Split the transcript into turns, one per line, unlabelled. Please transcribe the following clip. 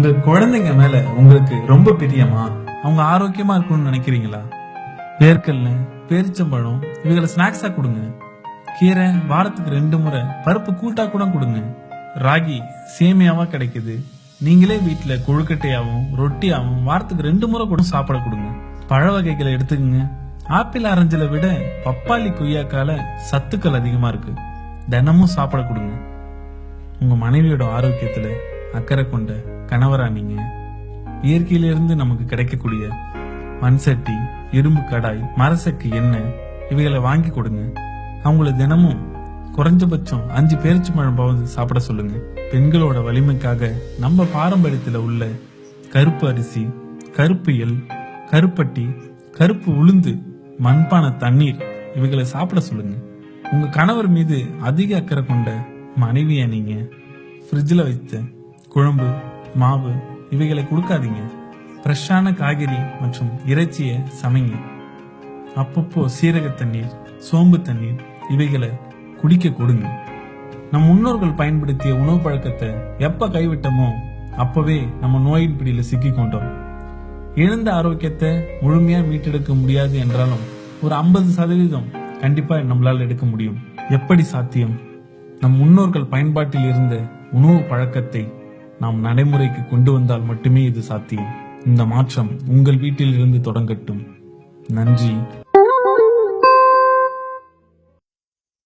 உங்க குழந்தைங்க மேல உங்களுக்கு ரொம்ப பிரியமா? அவங்க ஆரோக்கியமா இருக்கணும்னு நினைக்கிறீங்களா? வேர்க்கல்ல, பேரிச்சம்பழம் இவைகளை ஸ்நாக்ஸா கொடுங்க. கீரை வாரத்துக்கு 2 முறை பருப்பு கூட்டா கூட கொடுங்க. ராகி சேமியாவா கிடைக்குது. நீங்களே வீட்டுல கொழுக்கட்டையாவும் ரொட்டியாவும் வாரத்துக்கு 2 முறை கூட சாப்பிட கொடுங்க. பழ வகைகளை எடுத்துக்கங்க. ஆப்பிள் ஆரஞ்சுல விட பப்பாளி கொய்யாக்கால சத்துக்கள் அதிகமா இருக்கு. தினமும் சாப்பிட கொடுங்க. உங்க மனைவியோட ஆரோக்கியத்துல அக்கறை கொண்ட கணவரா நீங்க. இயற்கையிலிருந்து நமக்கு கிடைக்கக்கூடிய மண் சட்டி, இரும்பு கடாய், மரசக்கு எண்ணெய் இவைகளை வாங்கி கொடுங்க. அவங்கள தினமும் குறைஞ்சபட்சம் 5 பேரிச்சம்பழம்பாவது சாப்பிட சொல்லுங்க. பெண்களோட வலிமைக்காக நம்ம பாரம்பரியத்துல உள்ள கருப்பு அரிசி, கருப்பு எள், கருப்பட்டி, கருப்பு உளுந்து, மண்பான தண்ணீர் இவைகளை சாப்பிட சொல்லுங்க. உங்க கணவர் மீது அதிக அக்கறை கொண்ட மனைவியா நீங்க. ஃப்ரிட்ஜில் வைத்த குழம்பு, மாவு இவைகளை கொடுக்காதீங்க. ஃப்ரெஷ்ஷான காய்கறி மற்றும் இறைச்சியை சமைங்க. அப்பப்போ சீரக தண்ணீர், சோம்பு தண்ணீர் இவைகளை குடிக்க கொடுங்க. நம் முன்னோர்கள் பயன்படுத்திய உணவு பழக்கத்தை எப்ப கைவிட்டோமோ அப்பவே நம்ம நோயின் பிடியில சிக்கி கொண்டோம். இழந்த ஆரோக்கியத்தை முழுமையா மீட்டெடுக்க முடியாது என்றாலும் ஒரு 50% கண்டிப்பா நம்மளால எடுக்க முடியும். எப்படி சாத்தியம்? நம் முன்னோர்கள் பயன்பாட்டில் இருந்த உணவு பழக்கத்தை நாம் நடைமுறைக்கு கொண்டு வந்தால் மட்டுமே இது சாத்தியம். இந்த மாற்றம் உங்கள் வீட்டில் இருந்து தொடங்கட்டும். நன்றி.